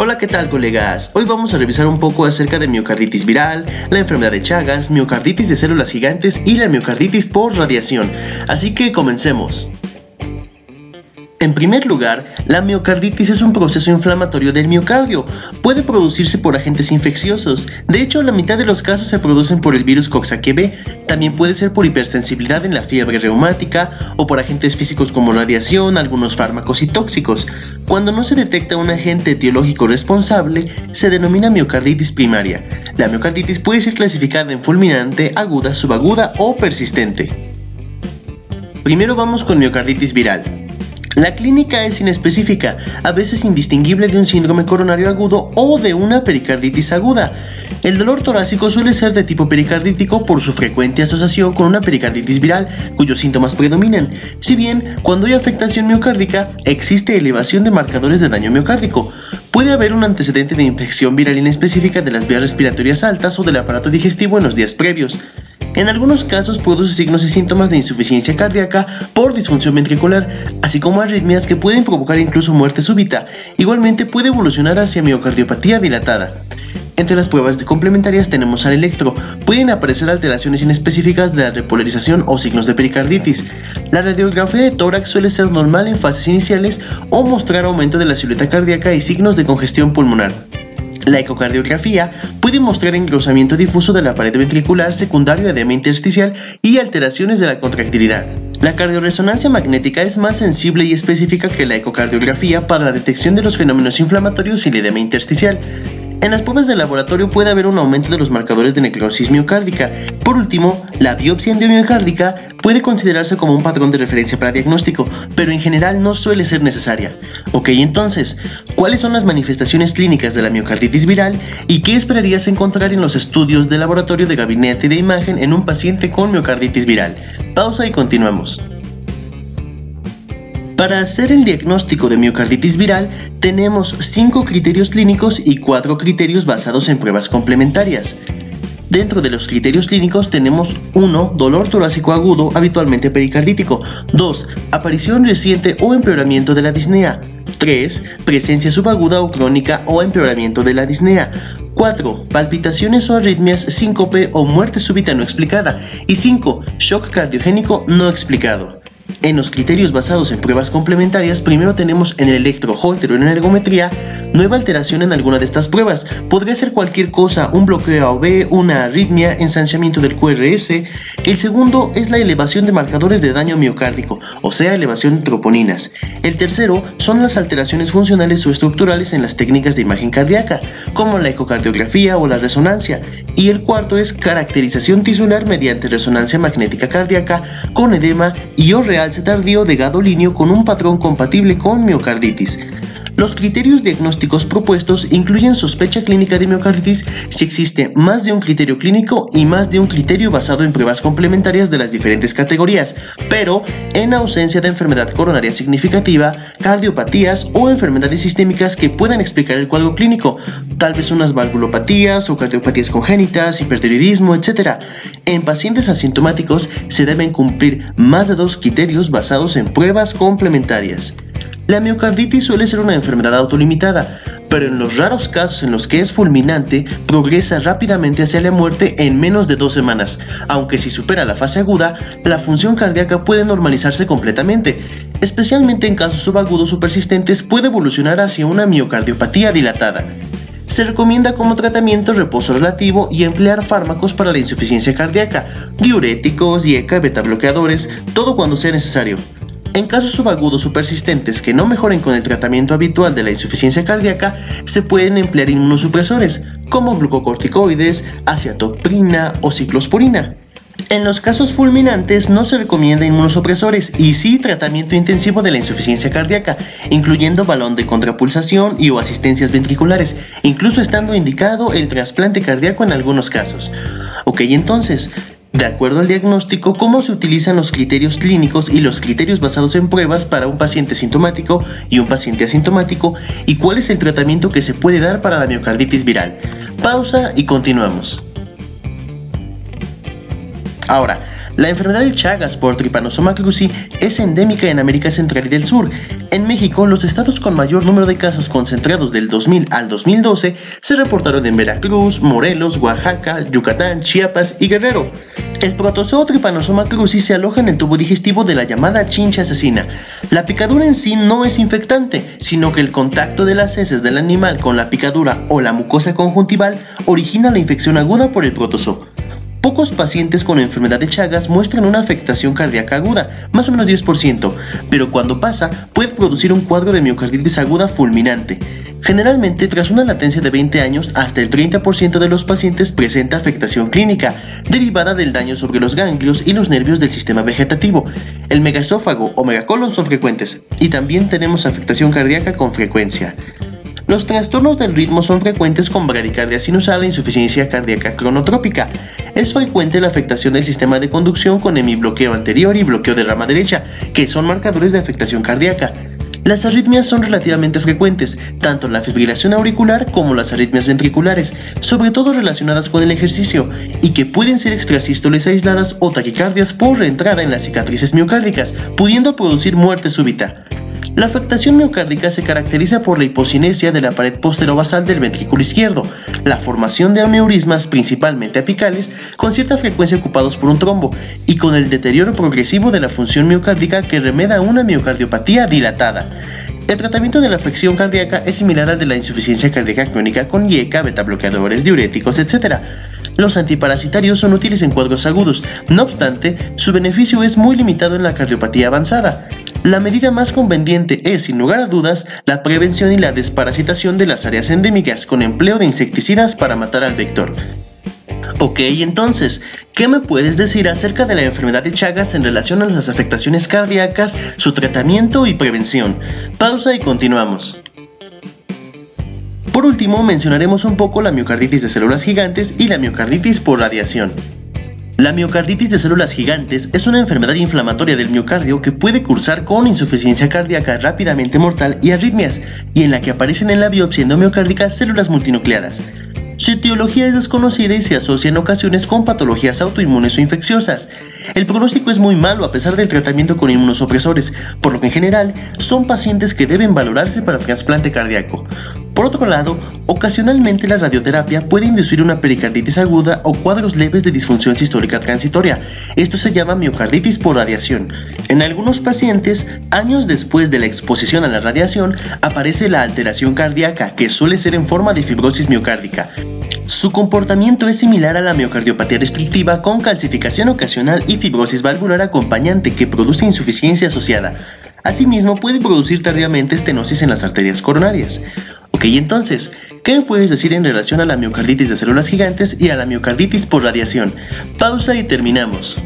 Hola, ¿qué tal, colegas? Hoy vamos a revisar un poco acerca de miocarditis viral, la enfermedad de Chagas, miocarditis de células gigantes y la miocarditis por radiación. Así que comencemos. En primer lugar, la miocarditis es un proceso inflamatorio del miocardio. Puede producirse por agentes infecciosos. De hecho, la mitad de los casos se producen por el virus Coxsackie-B. También puede ser por hipersensibilidad en la fiebre reumática o por agentes físicos como radiación, algunos fármacos y tóxicos. Cuando no se detecta un agente etiológico responsable, se denomina miocarditis primaria. La miocarditis puede ser clasificada en fulminante, aguda, subaguda o persistente. Primero vamos con miocarditis viral. La clínica es inespecífica, a veces indistinguible de un síndrome coronario agudo o de una pericarditis aguda. El dolor torácico suele ser de tipo pericardítico por su frecuente asociación con una pericarditis viral, cuyos síntomas predominan. Si bien, cuando hay afectación miocárdica, existe elevación de marcadores de daño miocárdico. Puede haber un antecedente de infección viral inespecífica de las vías respiratorias altas o del aparato digestivo en los días previos. En algunos casos produce signos y síntomas de insuficiencia cardíaca por disfunción ventricular, así como arritmias que pueden provocar incluso muerte súbita. Igualmente puede evolucionar hacia miocardiopatía dilatada. Entre las pruebas complementarias tenemos al electro. Pueden aparecer alteraciones inespecíficas de la repolarización o signos de pericarditis. La radiografía de tórax suele ser normal en fases iniciales o mostrar aumento de la silueta cardíaca y signos de congestión pulmonar. La ecocardiografía puede mostrar engrosamiento difuso de la pared ventricular secundario a edema intersticial y alteraciones de la contractilidad. La cardioresonancia magnética es más sensible y específica que la ecocardiografía para la detección de los fenómenos inflamatorios y el edema intersticial. En las pruebas de laboratorio puede haber un aumento de los marcadores de necrosis miocárdica. Por último, la biopsia endomiocárdica puede considerarse como un patrón de referencia para diagnóstico, pero en general no suele ser necesaria. Ok, entonces, ¿cuáles son las manifestaciones clínicas de la miocarditis viral y qué esperarías encontrar en los estudios de laboratorio de gabinete de imagen en un paciente con miocarditis viral? Pausa y continuamos. Para hacer el diagnóstico de miocarditis viral, tenemos 5 criterios clínicos y 4 criterios basados en pruebas complementarias. Dentro de los criterios clínicos tenemos 1. Dolor torácico agudo, habitualmente pericardítico. 2. Aparición reciente o empeoramiento de la disnea. 3. Presencia subaguda o crónica o empeoramiento de la disnea. 4. Palpitaciones o arritmias, síncope o muerte súbita no explicada. Y 5. Shock cardiogénico no explicado. En los criterios basados en pruebas complementarias, primero tenemos en el electro, Holter o en ergometría, nueva alteración en alguna de estas pruebas. Podría ser cualquier cosa, un bloqueo AOB, una arritmia, ensanchamiento del QRS. El segundo es la elevación de marcadores de daño miocárdico, o sea, elevación de troponinas. El tercero son las alteraciones funcionales o estructurales en las técnicas de imagen cardíaca, como la ecocardiografía o la resonancia. Y el cuarto es caracterización tisular mediante resonancia magnética cardíaca con edema y o realce tardío de gadolinio con un patrón compatible con miocarditis. Los criterios diagnósticos propuestos incluyen sospecha clínica de miocarditis si existe más de un criterio clínico y más de un criterio basado en pruebas complementarias de las diferentes categorías, pero en ausencia de enfermedad coronaria significativa, cardiopatías o enfermedades sistémicas que puedan explicar el cuadro clínico, tal vez unas valvulopatías o cardiopatías congénitas, hipertiroidismo, etc. En pacientes asintomáticos se deben cumplir más de 2 criterios basados en pruebas complementarias. La miocarditis suele ser una enfermedad autolimitada, pero en los raros casos en los que es fulminante, progresa rápidamente hacia la muerte en menos de 2 semanas, aunque si supera la fase aguda, la función cardíaca puede normalizarse completamente. Especialmente en casos subagudos o persistentes puede evolucionar hacia una miocardiopatía dilatada. Se recomienda como tratamiento reposo relativo y emplear fármacos para la insuficiencia cardíaca, diuréticos, IECA, betabloqueadores, todo cuando sea necesario. En casos subagudos o persistentes que no mejoren con el tratamiento habitual de la insuficiencia cardíaca, se pueden emplear inmunosupresores, como glucocorticoides, aciatoprina o ciclosporina. En los casos fulminantes no se recomienda inmunosupresores y sí tratamiento intensivo de la insuficiencia cardíaca, incluyendo balón de contrapulsación y o asistencias ventriculares, incluso estando indicado el trasplante cardíaco en algunos casos. Ok, entonces, de acuerdo al diagnóstico, ¿cómo se utilizan los criterios clínicos y los criterios basados en pruebas para un paciente sintomático y un paciente asintomático? ¿Y cuál es el tratamiento que se puede dar para la miocarditis viral? Pausa y continuamos. Ahora, La enfermedad de Chagas por Trypanosoma cruzi es endémica en América Central y del Sur. En México, los estados con mayor número de casos concentrados del 2000 al 2012 se reportaron en Veracruz, Morelos, Oaxaca, Yucatán, Chiapas y Guerrero. El protozoo Trypanosoma cruzi se aloja en el tubo digestivo de la llamada chincha asesina. La picadura en sí no es infectante, sino que el contacto de las heces del animal con la picadura o la mucosa conjuntival origina la infección aguda por el protozoo. Pocos pacientes con enfermedad de Chagas muestran una afectación cardíaca aguda, más o menos 10%, pero cuando pasa puede producir un cuadro de miocarditis aguda fulminante. Generalmente, tras una latencia de 20 años, hasta el 30% de los pacientes presenta afectación clínica, derivada del daño sobre los ganglios y los nervios del sistema vegetativo. El megaesófago o megacolon son frecuentes, y también tenemos afectación cardíaca con frecuencia. Los trastornos del ritmo son frecuentes con bradicardia sinusal e insuficiencia cardíaca cronotrópica. Es frecuente la afectación del sistema de conducción con hemibloqueo anterior y bloqueo de rama derecha, que son marcadores de afectación cardíaca. Las arritmias son relativamente frecuentes, tanto la fibrilación auricular como las arritmias ventriculares, sobre todo relacionadas con el ejercicio, y que pueden ser extrasístoles aisladas o taquicardias por reentrada en las cicatrices miocárdicas, pudiendo producir muerte súbita. La afectación miocárdica se caracteriza por la hipocinesia de la pared posterobasal del ventrículo izquierdo, la formación de aneurismas principalmente apicales con cierta frecuencia ocupados por un trombo y con el deterioro progresivo de la función miocárdica que remeda a una miocardiopatía dilatada. El tratamiento de la afección cardíaca es similar al de la insuficiencia cardíaca crónica con IECA, betabloqueadores, diuréticos, etc. Los antiparasitarios son útiles en cuadros agudos, no obstante, su beneficio es muy limitado en la cardiopatía avanzada. La medida más conveniente es, sin lugar a dudas, la prevención y la desparasitación de las áreas endémicas con empleo de insecticidas para matar al vector. Ok, entonces, ¿qué me puedes decir acerca de la enfermedad de Chagas en relación a las afectaciones cardíacas, su tratamiento y prevención? Pausa y continuamos. Por último, mencionaremos un poco la miocarditis de células gigantes y la miocarditis por radiación. La miocarditis de células gigantes es una enfermedad inflamatoria del miocardio que puede cursar con insuficiencia cardíaca rápidamente mortal y arritmias, y en la que aparecen en la biopsia endomiocárdica células multinucleadas. Su etiología es desconocida y se asocia en ocasiones con patologías autoinmunes o infecciosas. El pronóstico es muy malo a pesar del tratamiento con inmunosupresores, por lo que en general son pacientes que deben valorarse para trasplante cardíaco. Por otro lado, ocasionalmente la radioterapia puede inducir una pericarditis aguda o cuadros leves de disfunción sistólica transitoria. Esto se llama miocarditis por radiación. En algunos pacientes, años después de la exposición a la radiación, aparece la alteración cardíaca, que suele ser en forma de fibrosis miocárdica. Su comportamiento es similar a la miocardiopatía restrictiva con calcificación ocasional y fibrosis valvular acompañante que produce insuficiencia asociada. Asimismo, puede producir tardíamente estenosis en las arterias coronarias. Ok, entonces, ¿qué me puedes decir en relación a la miocarditis de células gigantes y a la miocarditis por radiación? Pausa y terminamos.